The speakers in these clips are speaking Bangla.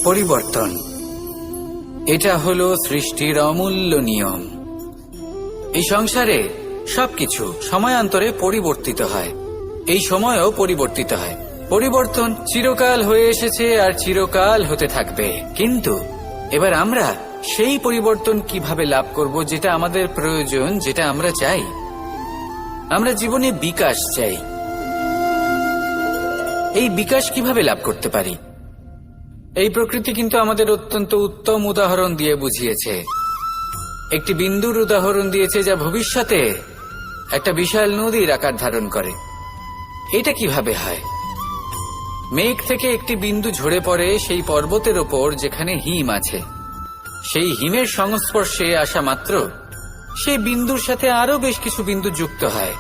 পরিবর্তন, এটা হলো সৃষ্টির অমূল্য নিয়ম। এই সংসারে সবকিছু সময়ান্তরে পরিবর্তিত হয়, এই সময়ও পরিবর্তিত হয়। পরিবর্তন চিরকাল হয়ে এসেছে আর চিরকাল হতে থাকবে। কিন্তু এবার আমরা সেই পরিবর্তন কিভাবে লাভ করব, যেটা আমাদের প্রয়োজন, যেটা আমরা চাই। আমরা জীবনে বিকাশ চাই। এই বিকাশ কিভাবে লাভ করতে পারি? এই প্রকৃতি কিন্তু আমাদের অত্যন্ত উত্তম উদাহরণ দিয়ে বুঝিয়েছে। একটি বিন্দুর উদাহরণ দিয়েছে, যা ভবিষ্যতে একটা বিশাল নদীর আকার ধারণ করে। এটা কিভাবে হয়? মেঘ থেকে একটি বিন্দু ঝরে পড়ে সেই পর্বতের ওপর যেখানে হিম আছে। সেই হিমের সংস্পর্শে আসা মাত্র সেই বিন্দুর সাথে আরো বেশ কিছু বিন্দু যুক্ত হয়।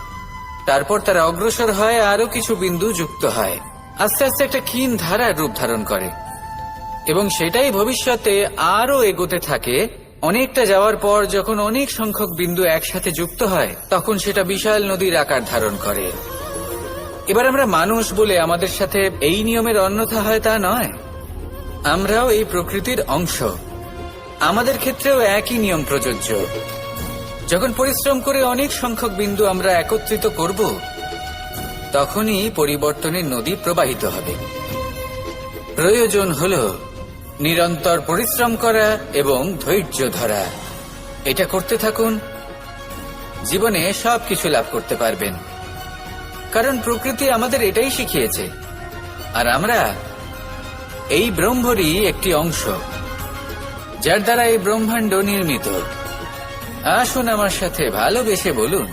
তারপর তারা অগ্রসর হয়, আরো কিছু বিন্দু যুক্ত হয়, আস্তে আস্তে একটা ক্ষীণ ধারার রূপ ধারণ করে। এবং সেটাই ভবিষ্যতে আরো এগোতে থাকে। অনেকটা যাওয়ার পর যখন অনেক সংখ্যক বিন্দু একসাথে যুক্ত হয়, তখন সেটা বিশাল নদীর আকার ধারণ করে। এবার আমরা মানুষ বলে আমাদের সাথে এই নিয়মের অন্যথা হয় তা নয়। আমরাও এই প্রকৃতির অংশ। আমাদের ক্ষেত্রেও একই নিয়ম প্রযোজ্য। যখন পরিশ্রম করে অনেক সংখ্যক বিন্দু আমরা একত্রিত করব, তখনই পরিবর্তনের নদী প্রবাহিত হবে। প্রয়োজন হল নিরন্তর পরিশ্রম করা এবং ধৈর্য ধরা। এটা করতে থাকুন, জীবনে সবকিছু লাভ করতে পারবেন। কারণ প্রকৃতি আমাদের এটাই শিখিয়েছে, আর আমরা এই ব্রহ্মরই একটি অংশ, যার দ্বারা এই ব্রহ্মাণ্ড নির্মিত। আসুন আমার সাথে ভালোবেসে বলুন,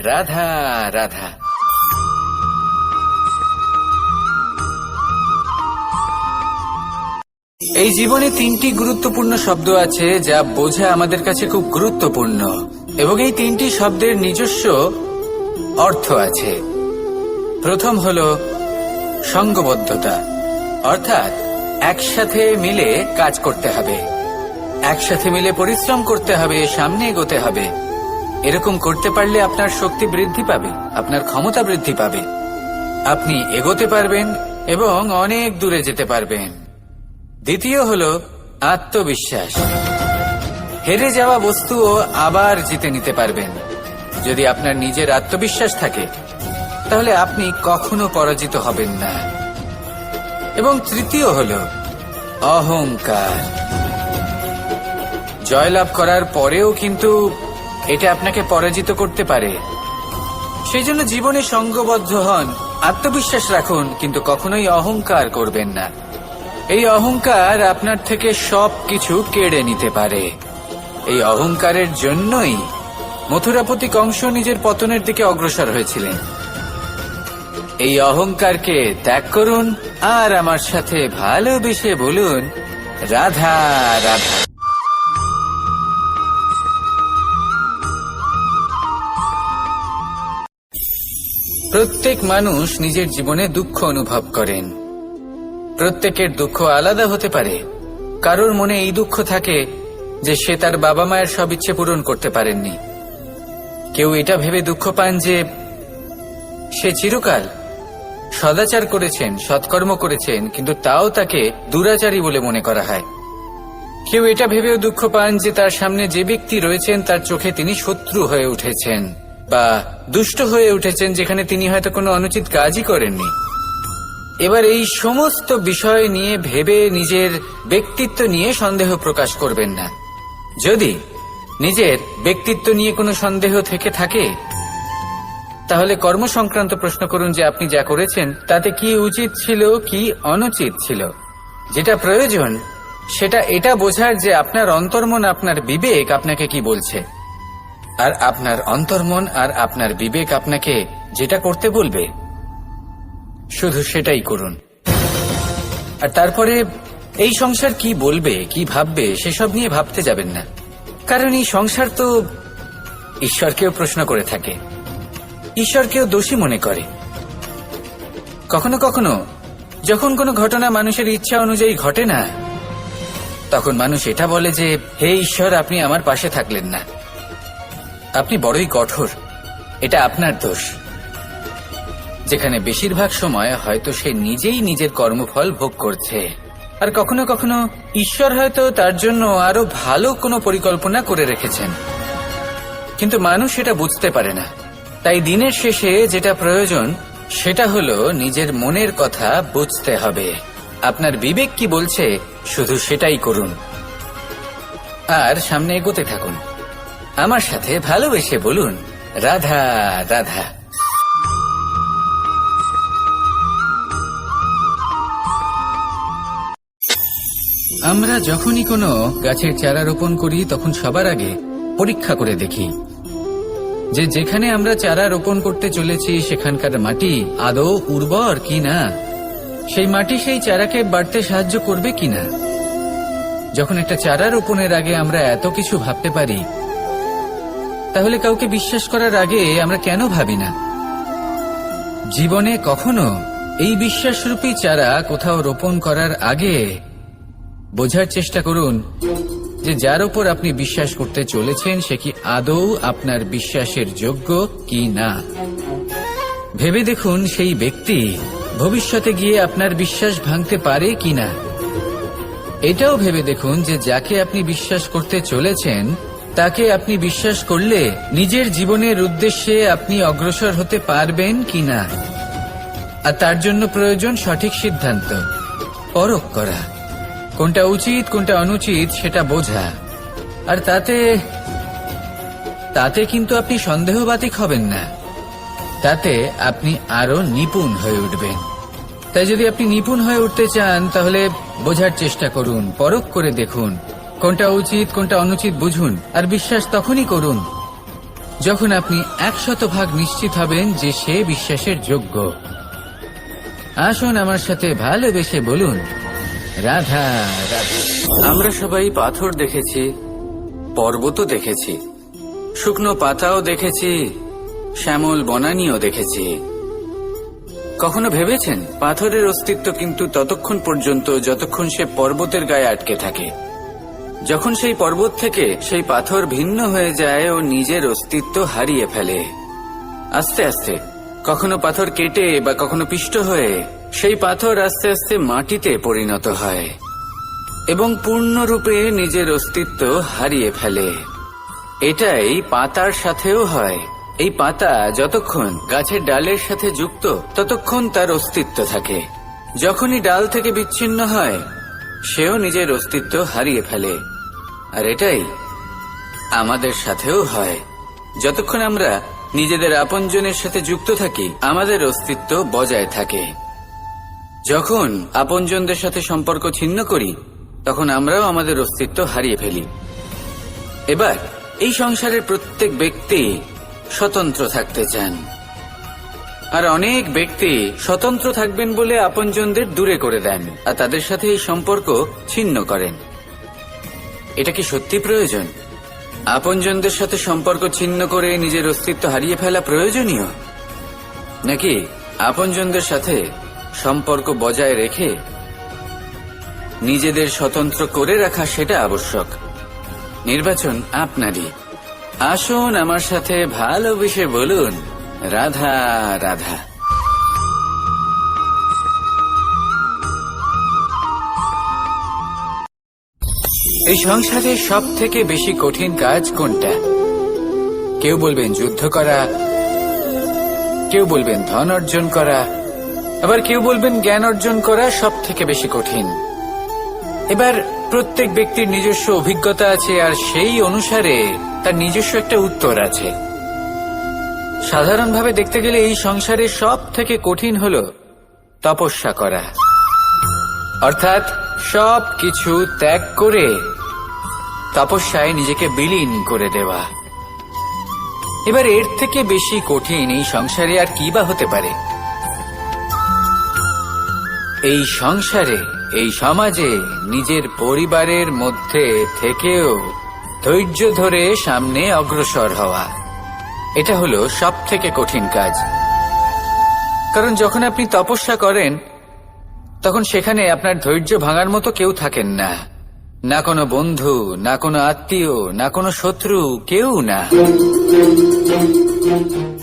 রাধা রাধা। এই জীবনে তিনটি গুরুত্বপূর্ণ শব্দ আছে, যা বোঝা আমাদের কাছে খুব গুরুত্বপূর্ণ, এবং এই তিনটি শব্দের নিজস্ব অর্থ আছে। প্রথম হল সঙ্গবদ্ধতা, অর্থাৎ একসাথে মিলে কাজ করতে হবে, একসাথে মিলে পরিশ্রম করতে হবে, সামনে এগোতে হবে। এরকম করতে পারলে আপনার শক্তি বৃদ্ধি পাবে, আপনার ক্ষমতা বৃদ্ধি পাবে, আপনি এগোতে পারবেন এবং অনেক দূরে যেতে পারবেন। দ্বিতীয় হল আত্মবিশ্বাস। হেরে যাওয়া বস্তুও আবার জিতে নিতে পারবেন। যদি আপনার নিজের আত্মবিশ্বাস থাকে, তাহলে আপনি কখনো পরাজিত হবেন না। এবং তৃতীয় হল অহংকার। জয়লাভ করার পরেও কিন্তু এটা আপনাকে পরাজিত করতে পারে। সেই জন্য জীবনে সঙ্গবদ্ধ হন, আত্মবিশ্বাস রাখুন, কিন্তু কখনোই অহংকার করবেন না। এই অহংকার আপনার থেকে সবকিছু কেড়ে নিতে পারে। এই অহংকারের জন্যই মথুরাপতি কংস নিজের পতনের দিকে অগ্রসর হয়েছিলেন। এই অহংকারকে ত্যাগ করুন আর আমার সাথে ভালোবেসে বলুন, রাধা রাধা। প্রত্যেক মানুষ নিজের জীবনে দুঃখ অনুভব করেন। প্রত্যেকের দুঃখ আলাদা হতে পারে। কারোর মনে এই দুঃখ থাকে যে সে তার বাবা মায়ের সব ইচ্ছে পূরণ করতে পারেননি। কেউ এটা ভেবে দুঃখ পান যে সে চিরকাল সদাচার করেছেন, সৎকর্ম করেছেন, কিন্তু তাও তাকে দুরাচারী বলে মনে করা হয়। কেউ এটা ভেবেও দুঃখ পান যে তার সামনে যে ব্যক্তি রয়েছেন তার চোখে তিনি শত্রু হয়ে উঠেছেন বা দুষ্ট হয়ে উঠেছেন, যেখানে তিনি হয়তো কোনো অনুচিত কাজই করেননি। এবার এই সমস্ত বিষয় নিয়ে ভেবে নিজের ব্যক্তিত্ব নিয়ে সন্দেহ প্রকাশ করবেন না। যদি নিজের ব্যক্তিত্ব নিয়ে কোনো সন্দেহ থেকে থাকে, তাহলে কর্ম সংক্রান্ত প্রশ্ন করুন যে আপনি যা করেছেন তাতে কি উচিত ছিল, কি অনুচিত ছিল। যেটা প্রয়োজন সেটা এটা বোঝার যে আপনার অন্তর্মন, আপনার বিবেক আপনাকে কি বলছে, আর আপনার অন্তর্মন আর আপনার বিবেক আপনাকে যেটা করতে বলবে শুধু সেটাই করুন। আর তারপরে এই সংসার কি বলবে, কি ভাববে, সেসব নিয়ে ভাবতে যাবেন না। কারণ এই সংসার তো ঈশ্বরকেও প্রশ্ন করে থাকে, ঈশ্বরকেও দোষী মনে করে। কখনো কখনো যখন কোনো ঘটনা মানুষের ইচ্ছা অনুযায়ী ঘটে না, তখন মানুষ এটা বলে যে, হে ঈশ্বর, আপনি আমার পাশে থাকলেন না, আপনি বড়ই কঠোর, এটা আপনার দোষ। যেখানে বেশিরভাগ সময় হয়তো সে নিজেই নিজের কর্মফল ভোগ করছে। আর কখনো কখনো ঈশ্বর হয়তো তার জন্য আরো ভালো কোনো পরিকল্পনা করে রেখেছেন, কিন্তু মানুষ সেটা বুঝতে পারে না। তাই দিনের শেষে যেটা প্রয়োজন সেটা হলো নিজের মনের কথা বুঝতে হবে। আপনার বিবেক কি বলছে শুধু সেটাই করুন আর সামনে এগোতে থাকুন। আমার সাথে ভালোবেসে বলুন, রাধা রাধা। আমরা যখনই কোনো গাছের চারা রোপণ করি তখন সবার আগে পরীক্ষা করে দেখি যে যেখানে আমরা চারা রোপণ করতে চলেছি সেখানকার মাটি আদৌ উর্বর কিনা, সেই মাটি সেই চারাকে বাড়তে সাহায্য করবে কিনা। যখন একটা চারা রোপণের আগে আমরা এত কিছু ভাবতে পারি, তাহলে কাউকে বিশ্বাস করার আগে আমরা কেন ভাবি না? জীবনে কখনো এই বিশ্বাসরূপী চারা কোথাও রোপণ করার আগে বোঝার চেষ্টা করুন যে যার উপর আপনি বিশ্বাস করতে চলেছেন সে কি আদৌ আপনার বিশ্বাসের যোগ্য কি না। ভেবে দেখুন সেই ব্যক্তি ভবিষ্যতে গিয়ে আপনার বিশ্বাস ভাঙতে পারে কিনা। এটাও ভেবে দেখুন যে যাকে আপনি বিশ্বাস করতে চলেছেন তাকে আপনি বিশ্বাস করলে নিজের জীবনের উদ্দেশ্যে আপনি অগ্রসর হতে পারবেন কিনা। আর তার জন্য প্রয়োজন সঠিক সিদ্ধান্ত, পরখ করা, কোনটা উচিত কোনটা অনুচিত সেটা বোঝা। আর তাতে কিন্তু আপনি সন্দেহবাতিক হবেন না, তাতে আপনি আরো নিপুণ হয়ে উঠবেন। তাই যদি আপনি নিপুণ হয়ে উঠতে চান তাহলে বোঝার চেষ্টা করুন, পরখ করে দেখুন, কোনটা উচিত কোনটা অনুচিত বুঝুন। আর বিশ্বাস তখনই করুন যখন আপনি 100% নিশ্চিত হবেন যে সে বিশ্বাসের যোগ্য। আসুন আমার সাথে ভালোবেসে বলুন, রাধা রাধা। আমরা সবাই পাথর দেখেছি, পর্বতও দেখেছি, শুকনো পাতাও দেখেছি, শ্যামল বনানীও দেখেছি। কখনো ভেবেছেন পাথরের অস্তিত্ব কিন্তু ততক্ষণ পর্যন্ত যতক্ষণ সে পর্বতের গায়ে আটকে থাকে। যখন সেই পর্বত থেকে সেই পাথর ভিন্ন হয়ে যায় ও নিজের অস্তিত্ব হারিয়ে ফেলে। আস্তে আস্তে কখনো পাথর কেটে বা কখনো পিষ্ট হয়ে সেই পাথর আস্তে আস্তে মাটিতে পরিণত হয় এবং পূর্ণরূপে নিজের অস্তিত্ব হারিয়ে ফেলে। এটাই পাতার সাথেও হয়। এই পাতা যতক্ষণ গাছের ডালের সাথে যুক্ত ততক্ষণ তার অস্তিত্ব থাকে। যখনই ডাল থেকে বিচ্ছিন্ন হয় সেও নিজের অস্তিত্ব হারিয়ে ফেলে। আর এটাই আমাদের সাথেও হয়। যতক্ষণ আমরা নিজেদের আপনজনের সাথে যুক্ত থাকি আমাদের অস্তিত্ব বজায় থাকে। যখন আপনজনদের সাথে সম্পর্ক ছিন্ন করি তখন আমরাও আমাদের অস্তিত্ব হারিয়ে ফেলি। এবার এই সংসারের প্রত্যেক ব্যক্তি স্বতন্ত্র থাকতে চান, আর অনেক ব্যক্তি স্বতন্ত্র থাকবেন বলে আপনজনদের দূরে করে দেন আর তাদের সাথে এই সম্পর্ক ছিন্ন করেন। এটা কি সত্যি প্রয়োজন? আপনজনদের সাথে সম্পর্ক ছিন্ন করে নিজের অস্তিত্ব হারিয়ে ফেলা প্রয়োজনীয়, নাকি আপনজনদের সাথে সম্পর্ক বজায় রেখে নিজেদের স্বতন্ত্র করে রাখা সেটা আবশ্যক? নির্বাচন আপনারই। আসুন আমার সাথে ভালোবেসে বলুন, রাধা রাধা। এই সংসারে সব থেকে বেশি কঠিন কাজ কোনটা? কেউ বলবেন যুদ্ধ করা, কেউ বলবেন ধন অর্জন করা, আবার কেউ বলবেন জ্ঞান অর্জন করা সব থেকে বেশি কঠিন। এবার প্রত্যেক ব্যক্তির নিজস্ব অভিজ্ঞতা আছে আর সেই অনুসারে তার নিজস্ব একটা উত্তর আছে। সাধারণভাবে দেখতে গেলে এই সংসারে সব থেকে কঠিন হলো তপস্যা করা, অর্থাৎ সব কিছু ত্যাগ করে তপস্যায় নিজেকে বিলীন করে দেওয়া। এবার এর থেকে বেশি কঠিন এই সংসারে আর কি বা হতে পারে? এই সংসারে, এই সমাজে, নিজের পরিবারের মধ্যে থেকেও ধৈর্য ধরে সামনে অগ্রসর হওয়া, এটা হলো সব থেকে কঠিন কাজ। কারণ যখন আপনি তপস্যা করেন তখন সেখানে আপনার ধৈর্য ভাঙার মতো কেউ থাকেন না, না কোনো বন্ধু, না কোনো আত্মীয়, না কোনো শত্রু, কেউ না।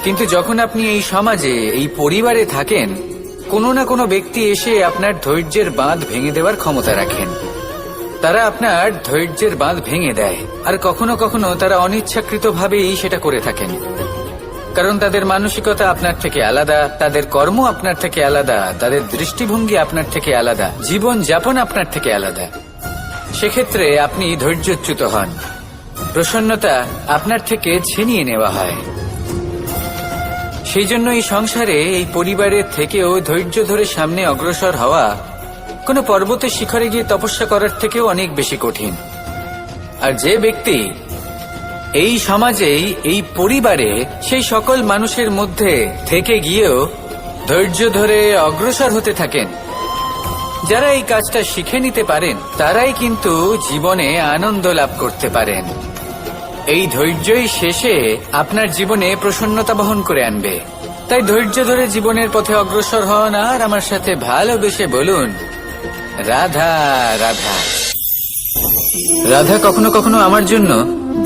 কিন্তু যখন আপনি এই সমাজে, এই পরিবারে থাকেন কোনো না কোনো ব্যক্তি এসে আপনার ধৈর্যের বাঁধ ভেঙে দেওয়ার ক্ষমতা রাখেন। তারা আপনার ধৈর্যের বাঁধ ভেঙে দেয়, আর কখনো কখনো তারা অনিচ্ছাকৃতভাবেই সেটা করে থাকেন, কারণ তাদের মানসিকতা আপনার থেকে আলাদা, তাদের কর্ম আপনার থেকে আলাদা, তাদের দৃষ্টিভঙ্গি আপনার থেকে আলাদা, জীবন যাপন আপনার থেকে আলাদা। সেক্ষেত্রে আপনি ধৈর্যচ্যুত হন, প্রসন্নতা আপনার থেকে ছিনিয়ে নেওয়া হয়। সেই জন্য এই সংসারে, এই পরিবারের থেকেও ধৈর্য ধরে সামনে অগ্রসর হওয়া কোনো পর্বতের শিখরে গিয়ে তপস্যা করার থেকেও অনেক বেশি কঠিন। আর যে ব্যক্তি এই সমাজেই, এই পরিবারে, সেই সকল মানুষের মধ্যে থেকে গিয়েও ধৈর্য ধরে অগ্রসর হতে থাকেন, যারা এই কাজটা শিখে নিতে পারেন, তারাই কিন্তু জীবনে আনন্দ লাভ করতে পারেন। এই ধৈর্যই শেষে আপনার জীবনে প্রসন্নতা বহন করে আনবে। তাই ধৈর্য ধরে জীবনের পথে অগ্রসর হন আর আমার সাথে ভালোবেসে বলুন, রাধা রাধা। রাধা কখনো কখনো আমার জন্য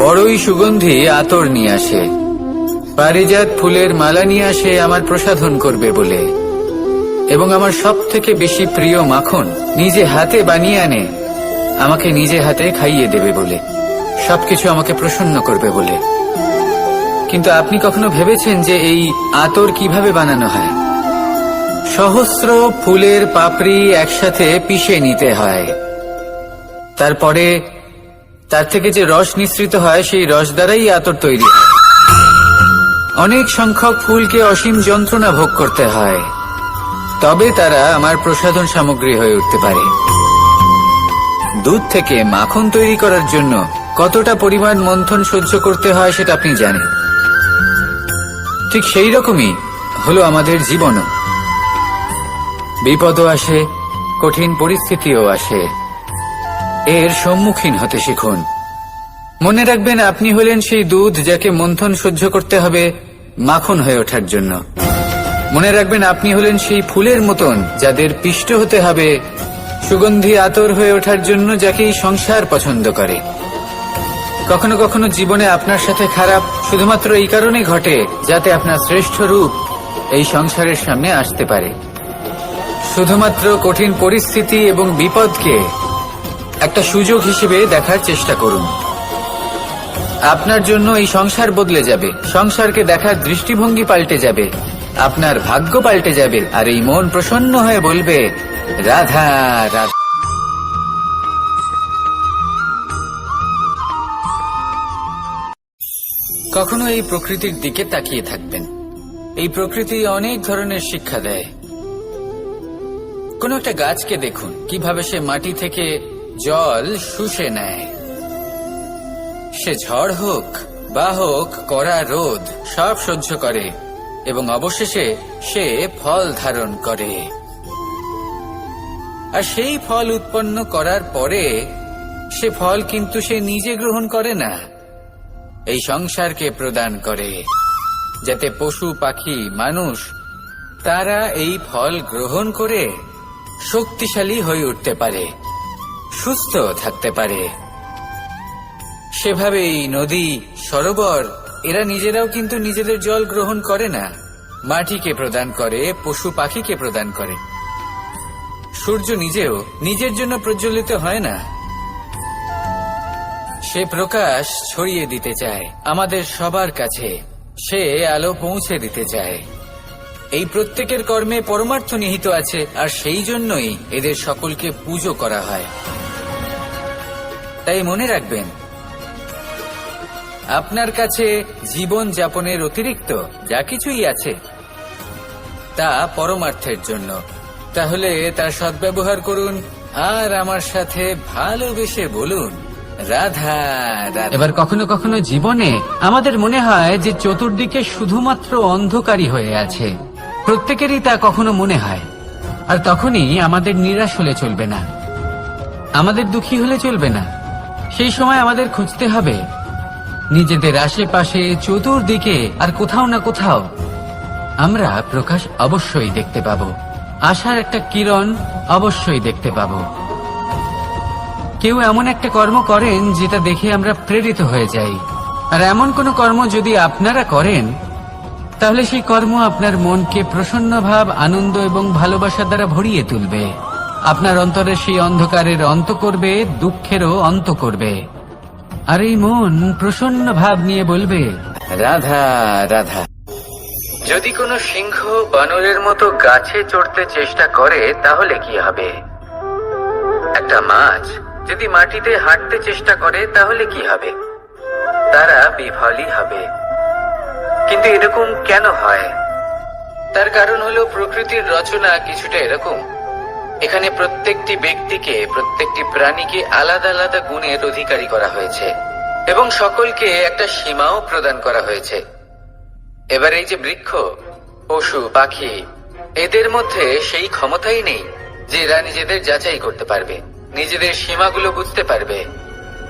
বড়ই সুগন্ধি আতর নিয়ে আসে, পারিজাত ফুলের মালা নিয়ে আসে আমার প্রসাধন করবে বলে, এবং আমার সব থেকে বেশি প্রিয় মাখন নিজে হাতে বানিয়ে আনে আমাকে নিজে হাতে খাইয়ে দেবে বলে, সবকিছু আমাকে প্রসন্ন করবে বলে। কিন্তু আপনি কখনো ভেবেছেন যে এই আতর কিভাবে বানানো হয়? সহস্র ফুলের পাপড়ি একসাথে পিষে নিতে হয়, তারপরে তার থেকে যে রস নিঃসৃত হয় সেই রস দ্বারাই আতর তৈরি হয়। অনেক সংখ্যক ফুলকে অসীম যন্ত্রণা ভোগ করতে হয়, তবে তারা আমার প্রসাধন সামগ্রী হয়ে উঠতে পারে। দুধ থেকে মাখন তৈরি করার জন্য কতটা পরিমাণ মন্থন সহ্য করতে হয় সেটা আপনি জানেন। ঠিক সেই রকমই হলো আমাদের জীবনও। বিপদও আসে, কঠিন পরিস্থিতিও আসে, এর সম্মুখীন হতে শিখুন। মনে রাখবেন, আপনি হলেন সেই দুধ যাকে মন্থন সহ্য করতে হবে মাখন হয়ে ওঠার জন্য। মনে রাখবেন, আপনি হলেন সেই ফুলের মতন যাদের পিষ্ট হতে হবে সুগন্ধি আতর হয়ে ওঠার জন্য, যাকে এই সংসার পছন্দ করে। কখনো কখনো জীবনে আপনার সাথে খারাপ শুধুমাত্র এই কারণে ঘটে যাতে আপনার শ্রেষ্ঠ রূপ এই সংসারের সামনে আসতে পারে। শুধুমাত্র কঠিন পরিস্থিতি এবং বিপদকে একটা সুযোগ হিসেবে দেখার চেষ্টা করুন। আপনার জন্য এই সংসার বদলে যাবে, সংসারকে দেখার দৃষ্টিভঙ্গি পাল্টে যাবে, আপনার ভাগ্য পাল্টে যাবে, আর এই মন প্রসন্ন হয়ে বলবে, রাধা রাধা। কখনো এই প্রকৃতির দিকে তাকিয়ে থাকবেন। এই প্রকৃতি অনেক ধরনের শিক্ষা দেয়। কোন একটা গাছকে দেখুন, কিভাবে সে মাটি থেকে জল শুষে নেয়। সে ঝড় হোক বা হোক কড়া রোদ, সব সহ্য করে এবং অবশেষে সে ফল ধারণ করে। আর সেই ফল উৎপন্ন করার পরে সে ফল কিন্তু সে নিজে গ্রহণ করে না, এই সংসারকে প্রদান করে, যাতে পশু পাখি মানুষ তারা এই ফল গ্রহণ করে শক্তিশালী হয়ে উঠতে পারে, সুস্থ থাকতে পারে। সেভাবেই নদী, সরোবর এরা নিজেরাও কিন্তু নিজেদের জল গ্রহণ করে না, মাটিকে প্রদান করে, পশু পাখিকে প্রদান করে। সূর্য নিজেও নিজের জন্য প্রজ্বলিত হয় না, সে প্রকাশ ছড়িয়ে দিতে চায় আমাদের সবার কাছে, সে আলো পৌঁছে দিতে চায়। এই প্রত্যেকের কর্মে পরমার্থ নিহিত আছে, আর সেই জন্যই এদের সকলকে পুজো করা হয়। তাই মনে রাখবেন, আপনার কাছে জীবন যাপনের অতিরিক্ত যা কিছুই আছে তা পরমার্থের জন্য। তাহলে তার সদ্ব্যবহার করুন আর আমার সাথে ভালোবেসে বলুন, রাধা রাধা। এবার কখনো কখনো জীবনে আমাদের মনে হয় যে চতুর্দিকে শুধুমাত্র অন্ধকারই হয়ে আছে, প্রত্যেকেরই তা কখনো মনে হয়। আর তখনই আমাদের নিরাশ হলে চলবে না, আমাদের দুঃখী হলে চলবে না। সেই সময় আমাদের খুঁজতে হবে নিজেদের আশেপাশে, চতুর্দিকে, আর কোথাও না কোথাও আমরা প্রকাশ অবশ্যই দেখতে পাবো, আশার একটা কিরণ অবশ্যই দেখতে পাবো। কেউ এমন একটা কর্ম করেন যেটা দেখে আমরা প্রেরিত হয়ে যাই, আর এমন কোন কর্ম যদি আপনারা করেন তাহলে সেই কর্ম আপনার মনকে প্রসন্ন ভাব, আনন্দ এবং ভালোবাসা দ্বারা ভরিয়ে তুলবে। আপনার অন্তরের সেই অন্ধকারের অন্ত করবে, দুঃখেরও অন্ত করবে। আর এই মন প্রসন্ন ভাব নিয়ে বলবে, রাধা রাধা। যদি কোনো সিংহ বানরের মতো গাছে চড়তে চেষ্টা করে তাহলে কি হবে? একটা মাছ যদি মাটিতে হাঁটতে চেষ্টা করে তাহলে কি হবে? তারা বিফলই হবে। কিন্তু এরকম কেন হয়? তার কারণ হলো প্রকৃতির রচনা কিছুটা এরকম। এখানে প্রত্যেকটি ব্যক্তিকে, প্রত্যেকটি প্রাণীকে আলাদা আলাদা গুণের অধিকারী করা হয়েছে এবং সকলকে একটা সীমাও প্রদান করা হয়েছে। এবার এই যে বৃক্ষ, পশু, পাখি, এদের মধ্যে সেই ক্ষমতাই নেই যে এরা নিজেদের যাচাই করতে পারবে, নিজেদের সীমাগুলো বুঝতে পারবে,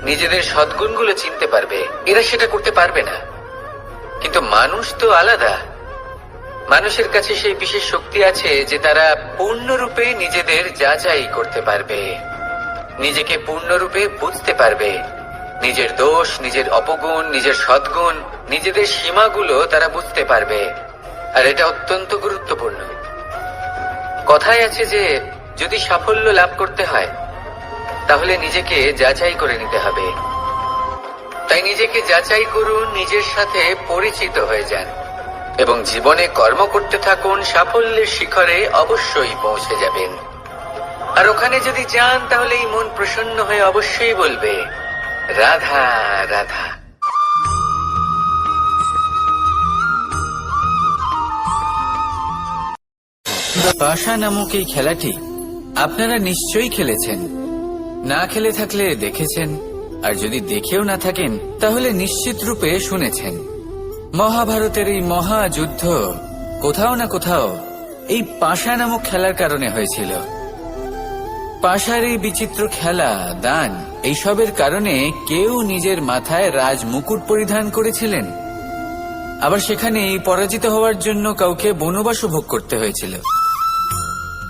নিজেদের সদ্গুণগুলো চিনতে পারবে। এরা সেটা করতে পারবে না। কিন্তু মানুষ তো আলাদা। মানুষের কাছে সেই বিশেষ শক্তি আছে যে তারা পূর্ণরূপে নিজেদের যাচাই করতে পারবে, নিজেকে পূর্ণরূপে বুঝতে পারবে, নিজের দোষ, নিজের অপগুণ, নিজের সদ্গুণ, নিজেদের সীমাগুলো তারা বুঝতে পারবে। আর এটা অত্যন্ত গুরুত্বপূর্ণ। কথায় আছে যে যদি সাফল্য লাভ করতে হয় তাহলে নিজেকে যাচাই করে নিতে হবে। তাই নিজেকে যাচাই করুন, নিজের সাথে পরিচিত হয়ে যান এবং জীবনে কর্ম করতে থাকুন। সাফল্যের শিখরে অবশ্যই পৌঁছে যাবেন। আর ওখানে যদি যান তাহলে এই মন প্রসন্ন হয়ে অবশ্যই বলবে, রাধা রাধা। পাশা নামক এই খেলাটি আপনারা নিশ্চয়ই খেলেছেন। না খেলে থাকলে দেখেছেন, আর যদি দেখেও না থাকেন তাহলে নিশ্চিত রূপে শুনেছেন। মহাভারতের এই মহাযুদ্ধ কোথাও না কোথাও এই পাশা নামক খেলার কারণে হয়েছিল। পাশার এই বিচিত্র খেলা, দান, এইসবের কারণে কেউ নিজের মাথায় রাজ মুকুট পরিধান করেছিলেন, আবার সেখানে পরাজিত হওয়ার জন্য কাউকে বনবাসও ভোগ করতে হয়েছিল।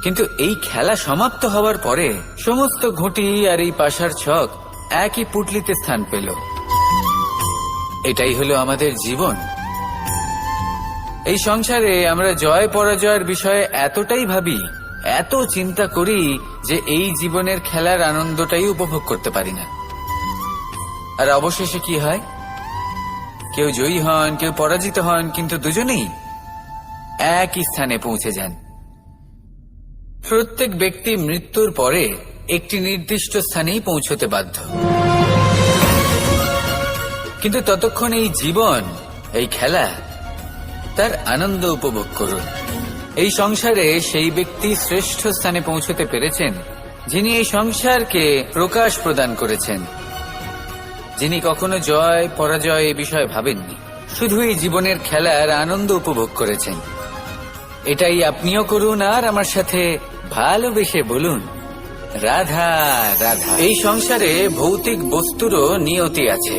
কিন্তু এই খেলা সমাপ্ত হওয়ার পরে সমস্ত ঘুঁটি আর এই পাশার ছক একই পুটলিতে স্থান পেল। এটাই হলো আমাদের জীবন। এই সংসারে আমরা জয় পরাজয়ের বিষয়ে এতটাই ভাবি, এত চিন্তা করি যে এই জীবনের খেলার আনন্দটাই উপভোগ করতে পারি না। আর অবশেষে কি হয়? কেউ জয়ী হন, কেউ পরাজিত হন, কিন্তু দুজনেই একই স্থানে পৌঁছে যান। প্রত্যেক ব্যক্তি মৃত্যুর পরে একটি নির্দিষ্ট স্থানেই পৌঁছতে বাধ্য। কিন্তু ততক্ষণ এই জীবন, এই খেলা, তার আনন্দ উপভোগ করুন। এই সংসারে সেই ব্যক্তি শ্রেষ্ঠ স্থানে পৌঁছতে পেরেছেন যিনি এই সংসারকে প্রকাশ প্রদান করেছেন, যিনি কখনো জয় পরাজয় এ বিষয়ে ভাবেননি, শুধু এই জীবনের খেলার আনন্দ উপভোগ করেছেন। এটাই আপনিও করুন আর আমার সাথে ভালোবেসে বলুন, রাধা রাধা। এই সংসারে ভৌতিক বস্তুরও নিয়তি আছে।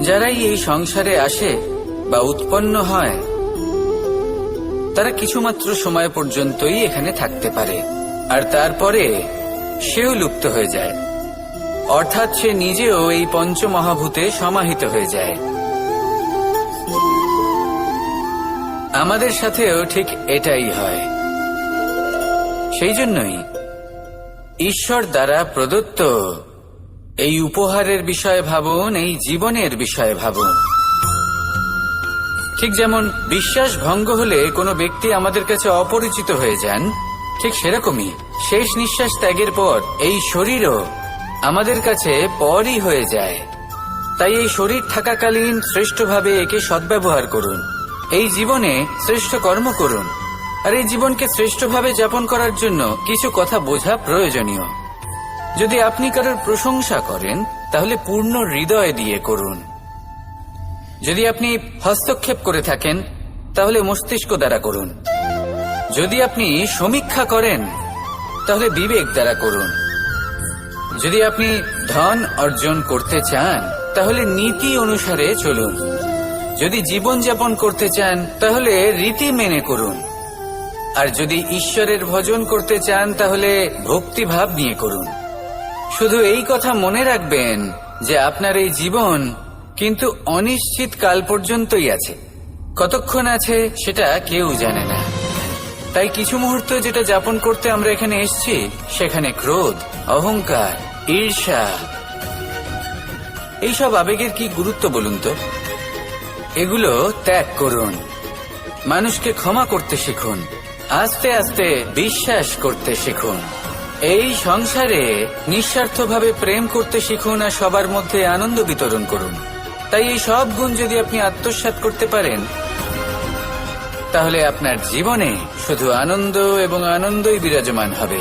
যারাই এই সংসারে আসে বা উৎপন্ন হয় তারা কিছুমাত্র সময় পর্যন্তই এখানে থাকতে পারে, আর তারপরে সেও লুপ্ত হয়ে যায়, অর্থাৎ সে নিজেও এই পঞ্চমহাভূতে সমাহিত হয়ে যায়। আমাদের সাথেও ঠিক এটাই হয়। সেই জন্যই ঈশ্বর দ্বারা প্রদত্ত এই উপহারের বিষয়ে ভাবুন, এই জীবনের বিষয়ে ভাবুন। ঠিক যেমন বিশ্বাস ভঙ্গ হলে কোনো ব্যক্তি আমাদের কাছে অপরিচিত হয়ে যান, ঠিক সেরকমই শেষ নিঃশ্বাস ত্যাগের পর এই শরীরও আমাদের কাছে পরই হয়ে যায়। তাই এই শরীর থাকাকালীন শ্রেষ্ঠভাবে একে সদ্ব্যবহার করুন, এই জীবনে শ্রেষ্ঠ কর্ম করুন। আর এই জীবনকে শ্রেষ্ঠভাবে যাপন করার জন্য কিছু কথা বোঝা প্রয়োজনীয়। যদি আপনি কারোর প্রশংসা করেন তাহলে পূর্ণ হৃদয় দিয়ে করুন। যদি আপনি হস্তক্ষেপ করে থাকেন তাহলে মস্তিষ্ক দ্বারা করুন। যদি আপনি সমীক্ষা করেন তাহলে বিবেক দ্বারা করুন। যদি আপনি ধন অর্জন করতে চান তাহলে নীতি অনুসারে চলুন। যদি জীবন যাপন করতে চান তাহলে রীতি মেনে করুন। আর যদি ঈশ্বরের ভজন করতে চান তাহলে ভক্তিভাব নিয়ে করুন। শুধু এই কথা মনে রাখবেন যে আপনার এই জীবন কিন্তু অনিশ্চিত কাল পর্যন্তই আছে। কতক্ষণ আছে সেটা কেউ জানে না। তাই কিছু মুহূর্ত যেটা যাপন করতে আমরা এখানে এসেছি, সেখানে ক্রোধ, অহংকার, ঈর্ষা, এইসব আবেগের কি গুরুত্ব বলুন তো? এগুলো ত্যাগ করুন, মানুষকে ক্ষমা করতে শিখুন, আস্তে আস্তে বিশ্বাস করতে শিখুন, এই সংসারে নিঃস্বার্থভাবে প্রেম করতে শিখুন আর সবার মধ্যে আনন্দ বিতরণ করুন। তাই এই সব গুণ যদি আপনি আত্মসাৎ করতে পারেন, তাহলে আপনার জীবনে শুধু আনন্দ এবং আনন্দই বিরাজমান হবে।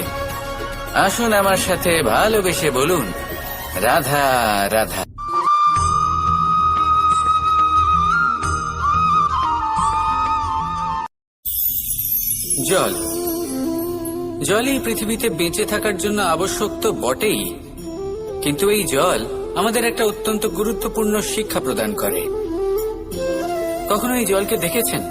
আসুন আমার সাথে ভালোবেসে বলুন, রাধা রাধা। জল, জল এই পৃথিবীতে বেঁচে থাকার জন্য আবশ্যক তো বটেই, কিন্তু এই জল আমাদের একটা অত্যন্ত গুরুত্বপূর্ণ শিক্ষা প্রদান করে। কখনো এই জলকে দেখেছেন?